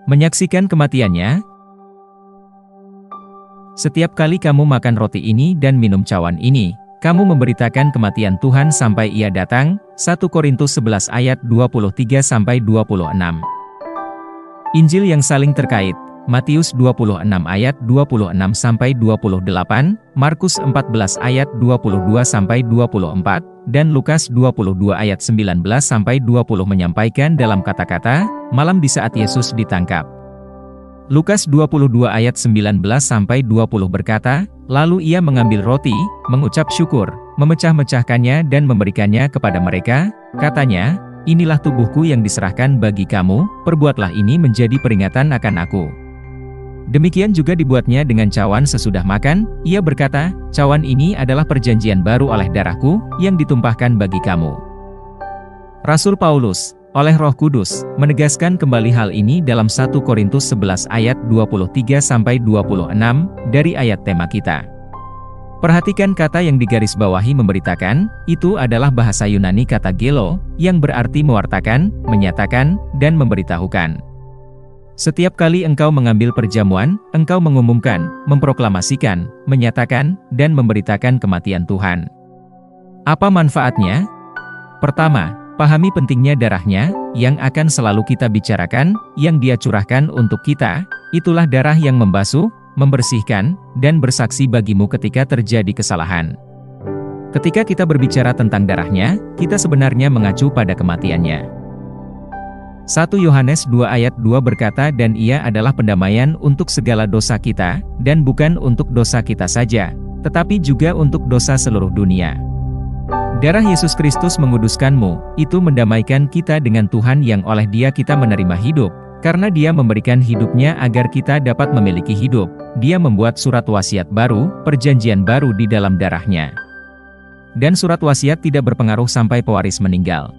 Menyaksikan kematiannya. Setiap kali kamu makan roti ini dan minum cawan ini, kamu memberitakan kematian Tuhan sampai Ia datang. 1 Korintus 11 ayat 23-26. Injil yang saling terkait. Matius 26 ayat 26-28, Markus 14 ayat 22-24, dan Lukas 22 ayat 19-20 menyampaikan dalam kata-kata, malam di saat Yesus ditangkap. Lukas 22 ayat 19-20 berkata, lalu Ia mengambil roti, mengucap syukur, memecah-mecahkannya dan memberikannya kepada mereka, katanya, inilah tubuhku yang diserahkan bagi kamu, perbuatlah ini menjadi peringatan akan aku. Demikian juga dibuatnya dengan cawan sesudah makan, Ia berkata, cawan ini adalah perjanjian baru oleh darahku, yang ditumpahkan bagi kamu. Rasul Paulus, oleh Roh Kudus, menegaskan kembali hal ini dalam 1 Korintus 11 ayat 23-26, dari ayat tema kita. Perhatikan kata yang digarisbawahi memberitakan, itu adalah bahasa Yunani kata gelo, yang berarti mewartakan, menyatakan, dan memberitahukan. Setiap kali engkau mengambil perjamuan, engkau mengumumkan, memproklamasikan, menyatakan, dan memberitakan kematian Tuhan. Apa manfaatnya? Pertama, pahami pentingnya darahnya, yang akan selalu kita bicarakan, yang Dia curahkan untuk kita, itulah darah yang membasuh, membersihkan, dan bersaksi bagimu ketika terjadi kesalahan. Ketika kita berbicara tentang darahnya, kita sebenarnya mengacu pada kematiannya. 1 Yohanes 2 ayat 2 berkata, dan Ia adalah pendamaian untuk segala dosa kita, dan bukan untuk dosa kita saja, tetapi juga untuk dosa seluruh dunia. Darah Yesus Kristus menguduskanmu, itu mendamaikan kita dengan Tuhan yang oleh Dia kita menerima hidup, karena Dia memberikan hidupnya agar kita dapat memiliki hidup. Dia membuat surat wasiat baru, perjanjian baru di dalam darahnya. Dan surat wasiat tidak berpengaruh sampai pewaris meninggal.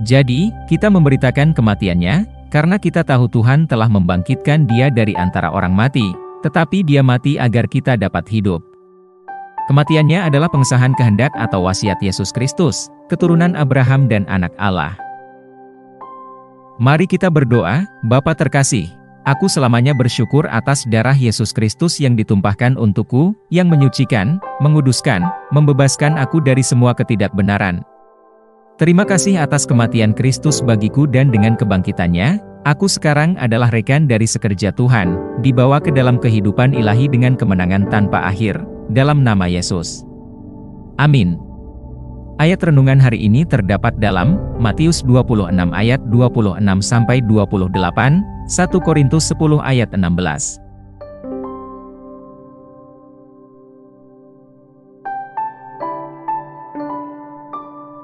Jadi, kita memberitakan kematiannya, karena kita tahu Tuhan telah membangkitkan Dia dari antara orang mati, tetapi Dia mati agar kita dapat hidup. Kematiannya adalah pengesahan kehendak atau wasiat Yesus Kristus, keturunan Abraham dan anak Allah. Mari kita berdoa. Bapa terkasih, aku selamanya bersyukur atas darah Yesus Kristus yang ditumpahkan untukku, yang menyucikan, menguduskan, membebaskan aku dari semua ketidakbenaran. Terima kasih atas kematian Kristus bagiku dan dengan kebangkitannya, aku sekarang adalah rekan dari sekerja Tuhan, dibawa ke dalam kehidupan ilahi dengan kemenangan tanpa akhir, dalam nama Yesus. Amin. Ayat renungan hari ini terdapat dalam Matius 26 ayat 26-28, 1 Korintus 10 ayat 16.